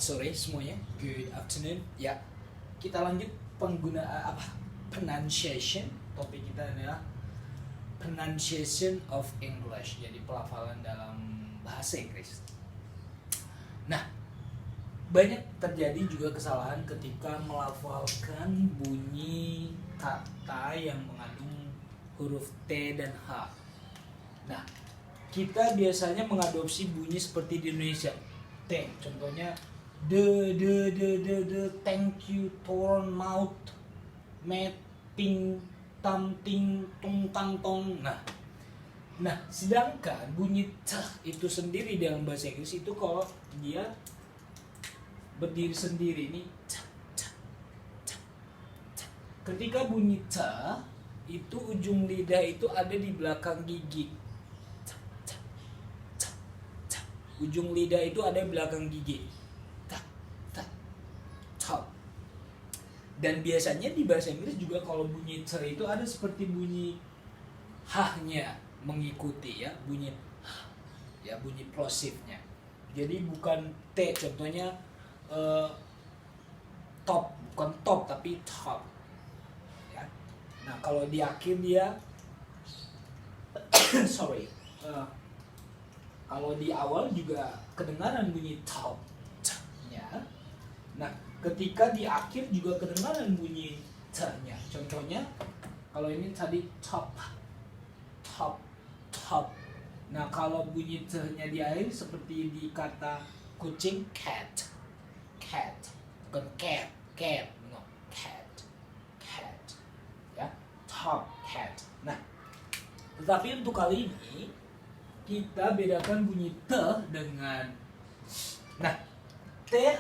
sore semuanya, good afternoon. Ya, kita lanjut pronunciation. Topik kita adalah pronunciation of English, jadi pelafalan dalam bahasa Inggris. Nah, banyak terjadi juga kesalahan ketika melafalkan bunyi kata yang mengandung huruf T dan H. Nah, kita biasanya mengadopsi bunyi seperti di Indonesia. T, contohnya de, thank you, torn, mouth, mating, tamting, tung, tang, tong. Nah, sedangkan bunyi t itu sendiri dalam bahasa Inggris itu kalau dia berdiri sendiri ini t. Ketika bunyi t itu ujung lidah itu ada di belakang gigi. Ujung lidah itu ada di belakang gigi. Top. Dan biasanya di bahasa Inggris juga kalau bunyi t itu ada seperti bunyi h-nya mengikuti ya, bunyi h, ya bunyi plosifnya. Jadi bukan t, contohnya top, bukan top tapi top. Ya. Nah, kalau di akhir dia sorry. Kalau di awal juga kedengaran bunyi top nya. Nah, ketika di akhir juga kedengaran bunyi t-nya. Contohnya kalau ini tadi top. Nah, kalau bunyi t-nya di akhir seperti di kata kucing cat. Bukan cat. No, cat. Ya, top cat. Nah, tetapi untuk kali ini kita bedakan bunyi t dengan, nah, th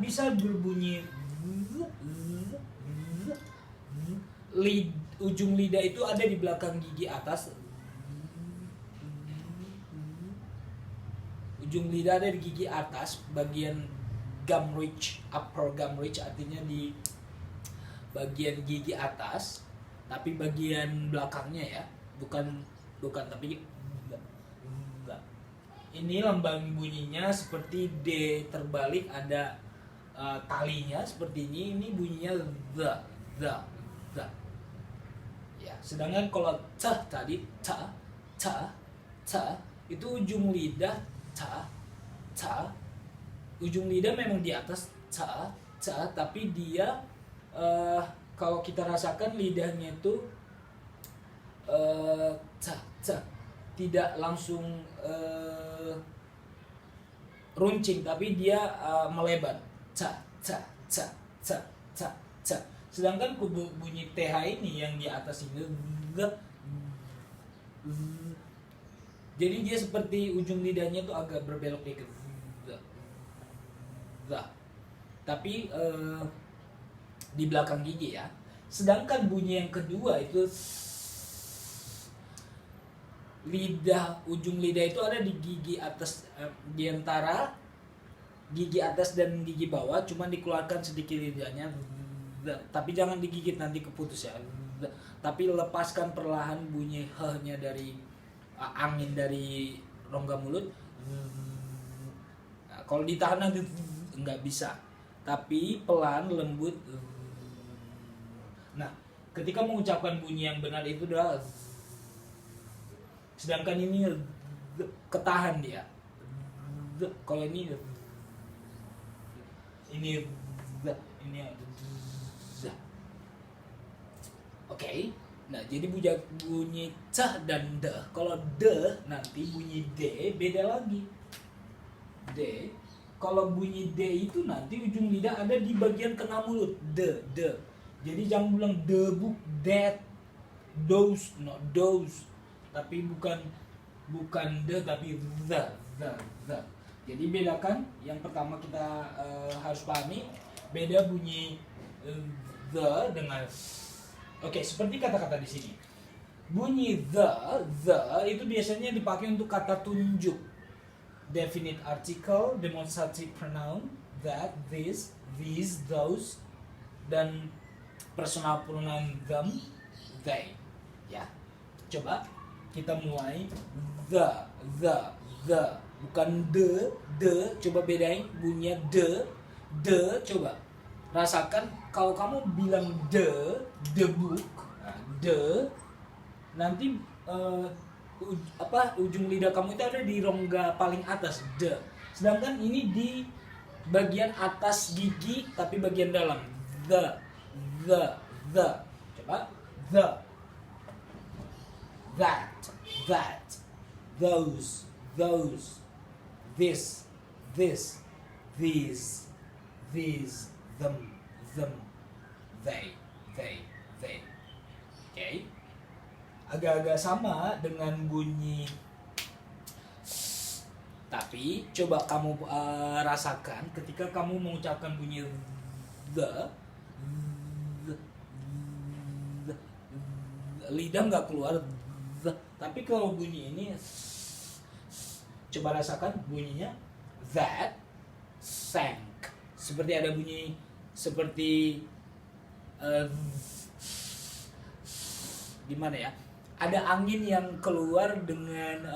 bisa berbunyi ujung lidah itu ada di belakang gigi atas. Ujung lidah ada di gigi atas, bagian gum ridge, upper gum ridge, artinya di bagian gigi atas, tapi bagian belakangnya ya, bukan tapi ini lambang bunyinya seperti D terbalik, ada talinya seperti ini bunyinya the. Ya, sedangkan kalau t tadi ta itu ujung lidah ujung lidah memang di atas ta, tapi dia kalau kita rasakan lidahnya itu tidak langsung runcing, tapi dia melebar. Sedangkan bunyi TH ini yang di atas ini jadi dia seperti ujung lidahnya tuh agak berbelok dikit. Tapi di belakang gigi ya. Sedangkan bunyi yang kedua itu ujung lidah itu ada di gigi atas, di antara gigi atas dan gigi bawah, cuma dikeluarkan sedikit lidahnya, tapi jangan digigit nanti keputus ya. Tapi lepaskan perlahan bunyi h-nya dari angin dari rongga mulut. Nah, kalau ditahan nanti nggak bisa, tapi pelan lembut. Nah, ketika mengucapkan bunyi yang benar itu adalah, sedangkan ini ketahan dia. Kalau ini Oke. Nah, jadi bunyi c dan d. Kalau d nanti bunyi d beda lagi. D. Kalau bunyi d itu nanti ujung lidah ada di bagian tengah mulut. D. Jadi jangan bilang debuk, that, those, not those. Tapi bukan the, tapi the. Jadi bedakan. Yang pertama kita harus pahami beda bunyi the dengan. Oke, seperti kata-kata di sini. Bunyi the itu biasanya dipakai untuk kata tunjuk. Definite article, demonstrative pronoun, that, this, these, those, dan personal pronoun them, they. Ya. Coba kita mulai the, bukan the, coba bedain bunyinya the coba rasakan kalau kamu bilang the book, nah, nanti ujung lidah kamu itu ada di rongga paling atas sedangkan ini di bagian atas gigi tapi bagian dalam the coba the that those this these them they okay. Agak-agak sama dengan bunyi, tapi coba kamu rasakan ketika kamu mengucapkan bunyi the lidah nggak keluar tapi kalau bunyi ini coba rasakan bunyinya that sank, seperti ada bunyi seperti gimana ya, ada angin yang keluar dengan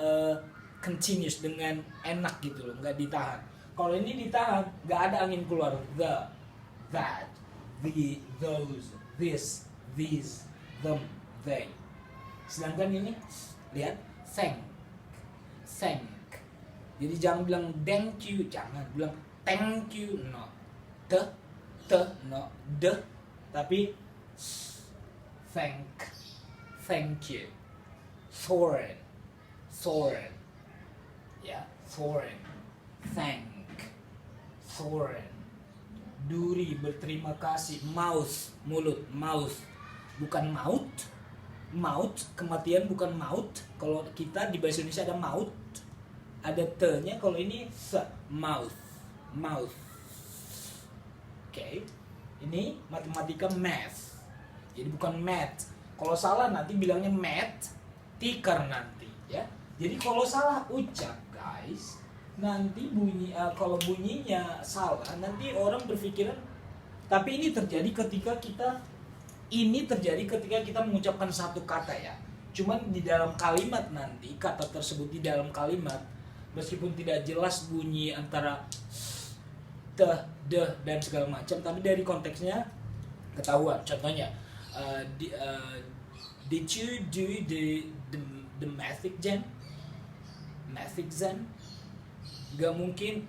continuous, dengan enak gitu loh, nggak ditahan. Kalau ini ditahan, nggak ada angin keluar. The, that, the, those, this, these, them, they. Sedangkan ini, lihat, thank. Jadi jangan bilang thank you, jangan bilang thank you, no. The, no. The, tapi thank you. Foreign, ya, foreign, thank, foreign, duri, berterima kasih, mouth, mulut, mouth, bukan maut, kematian bukan maut. Kalau kita di bahasa Indonesia ada maut, ada t-nya, kalau ini mouth, okay. Ini matematika math, jadi bukan math. Kalau salah nanti bilangnya math, tikar nanti, ya. Jadi kalau salah ucap, guys, nanti kalau bunyinya salah, nanti orang berpikiran. Tapi ini terjadi ketika kita mengucapkan satu kata, ya. Cuman di dalam kalimat nanti, kata tersebut di dalam kalimat, meskipun tidak jelas bunyi antara dan segala macam, tapi dari konteksnya ketahuan. Contohnya, did you do the math exam? Gak mungkin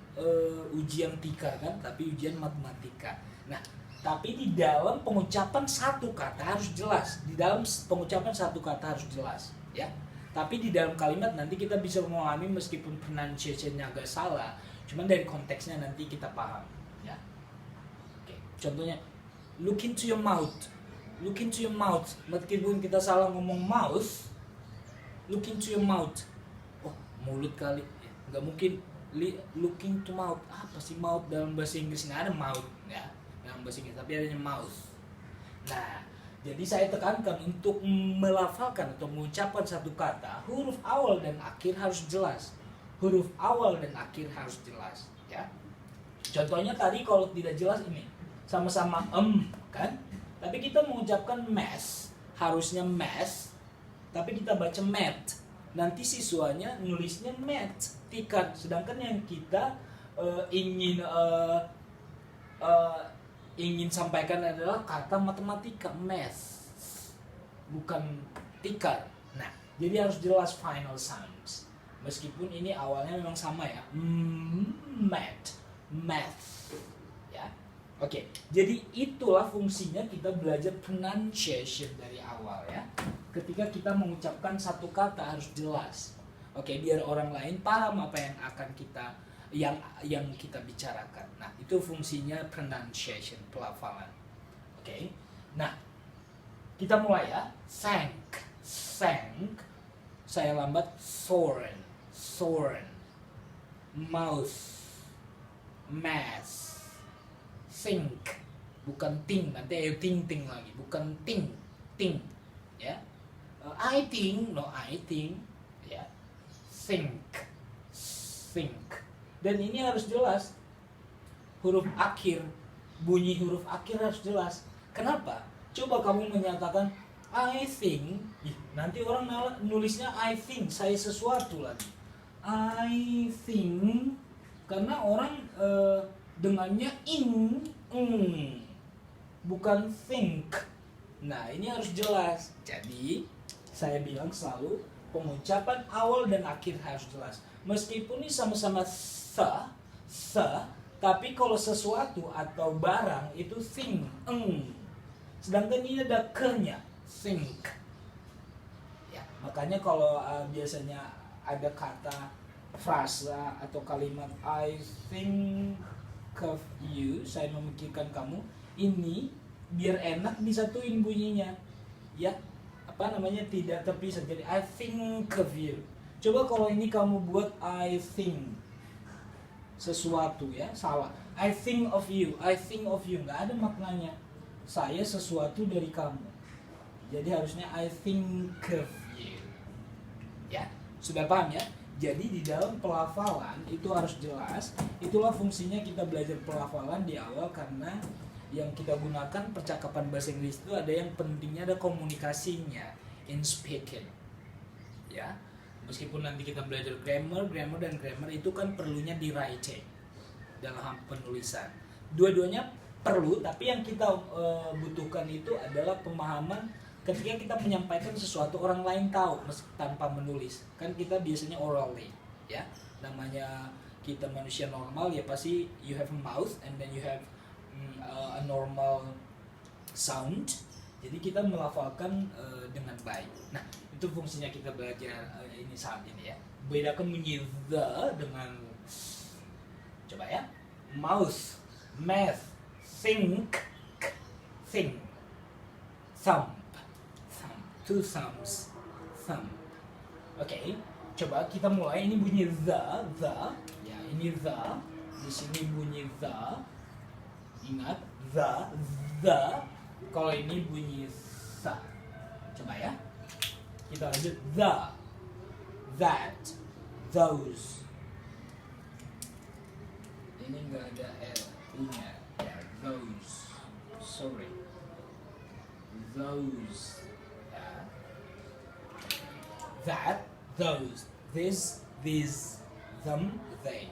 ujian tika kan, tapi ujian matematika. Nah, tapi di dalam pengucapan satu kata harus jelas. Ya. Tapi di dalam kalimat nanti kita bisa memahami meskipun pronunciation-nya agak salah, cuman dari konteksnya nanti kita paham, ya. Oke. Contohnya, look into your mouth. Meskipun kita salah ngomong mouth, look into your mouth. Oh, mulut kali. Nggak mungkin looking to mouth. Apa sih mouth dalam bahasa Inggris? Nggak ada mouth, ya. Dalam bahasa Inggris, tapi adanya mouth. Nah, jadi saya tekankan untuk melafalkan atau mengucapkan satu kata, huruf awal dan akhir harus jelas. Ya. Contohnya tadi kalau tidak jelas ini, sama-sama kan? Tapi kita mengucapkan math, harusnya math, tapi kita baca math. Nanti siswanya nulisnya math, tikat. Sedangkan yang kita ingin sampaikan adalah kata matematika, math, bukan tikat. Nah, jadi harus jelas final sounds. Meskipun ini awalnya memang sama, ya, math, ya. Oke, jadi itulah fungsinya kita belajar pronunciation dari awal, ya. Ketika kita mengucapkan satu kata harus jelas. Oke, biar orang lain paham apa yang akan yang kita bicarakan. Nah, itu fungsinya pronunciation, pelafalan. Oke. Nah, kita mulai, ya. Thank. Saya lambat. Soren. Mouth. Math. Think. Bukan think, nanti ting lagi. Bukan think. Ya. I think, ya. Think. Dan ini harus jelas. Huruf akhir, bunyi huruf akhir harus jelas. Kenapa? Coba kamu menyatakan I think, nanti orang nulisnya I think, saya sesuatu lagi. I think, karena orang dengannya bukan think. Nah, ini harus jelas. Jadi, saya bilang selalu pengucapan awal dan akhir harus jelas. Meskipun ini sama-sama se, tapi kalau sesuatu atau barang itu think, sedangkan ini ada ke-nya, think. Ya, makanya kalau biasanya ada kata frasa atau kalimat I think of you, saya memikirkan kamu, ini biar enak disatuin bunyinya, ya, tidak terpisah, jadi I think of you. Coba kalau ini kamu buat I think sesuatu, ya, salah. I think of you, nggak ada maknanya. Saya sesuatu dari kamu. Jadi harusnya I think of you. Ya, sudah paham ya? Jadi di dalam pelafalan itu harus jelas. Itulah fungsinya kita belajar pelafalan di awal, karena yang kita gunakan percakapan bahasa Inggris itu ada yang pentingnya ada komunikasinya in speaking. Ya. Meskipun nanti kita belajar grammar itu kan perlunya di writing dalam penulisan. Dua-duanya perlu, tapi yang kita butuhkan itu adalah pemahaman ketika kita menyampaikan sesuatu orang lain tahu tanpa menulis. Kan kita biasanya orally, ya. Namanya kita manusia normal ya pasti you have a mouth and then you have a normal sound. Jadi kita melafalkan dengan baik. Nah, itu fungsinya kita belajar ini saat ini ya. Bedakan bunyi the dengan coba ya. Mouth, math, think, thumb. Two thumbs. Thumb. Oke. Coba kita mulai. Ini bunyi the. Ya, ini the. Di sini bunyi the. Ingat the. Kalau ini bunyi sa. Coba ya. Kita lanjut the, that, those. Ini enggak ada L nya. Ya, those. Sorry. Those. Ya. That, those. This, these, them, they.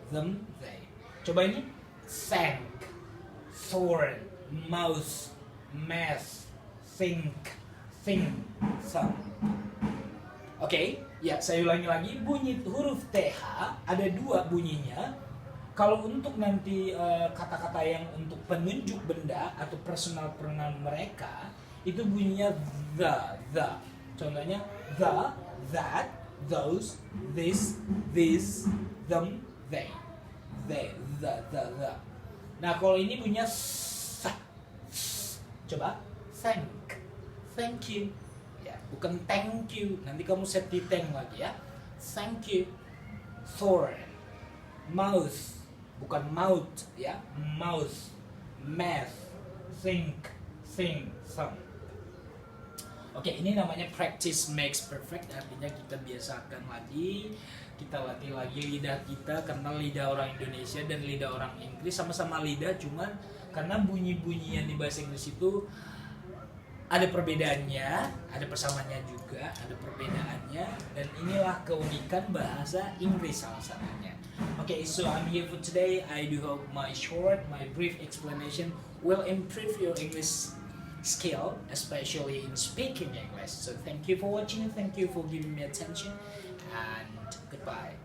Them, they. Coba ini thank, thorn, mouse, math, think, some. Oke, ya saya ulangi lagi. Bunyi huruf TH ada dua bunyinya. Kalau untuk nanti kata-kata yang untuk penunjuk benda atau personal pronoun mereka itu bunyinya the. Contohnya the, that, those, this, these, them, they. The. Nah, kalau ini bunyinya sa. Coba thank you. Ya, bukan thank you. Nanti kamu set di thank lagi ya. Thank you. Thorn. Mouse. Bukan mouth ya. Mouse. Math. Think. Some. Oke, ini namanya practice makes perfect. Artinya kita biasakan lagi, kita latih lagi lidah kita, karena lidah orang Indonesia dan lidah orang Inggris sama-sama lidah, cuman karena bunyi-bunyian di bahasa Inggris itu ada perbedaannya, ada persamaannya juga, ada perbedaannya, dan inilah keunikan bahasa Inggris salah satunya. Okay, so I'm here for today. I do hope my brief explanation will improve your English skill, especially in speaking English. So thank you for watching, thank you for giving me attention, and goodbye.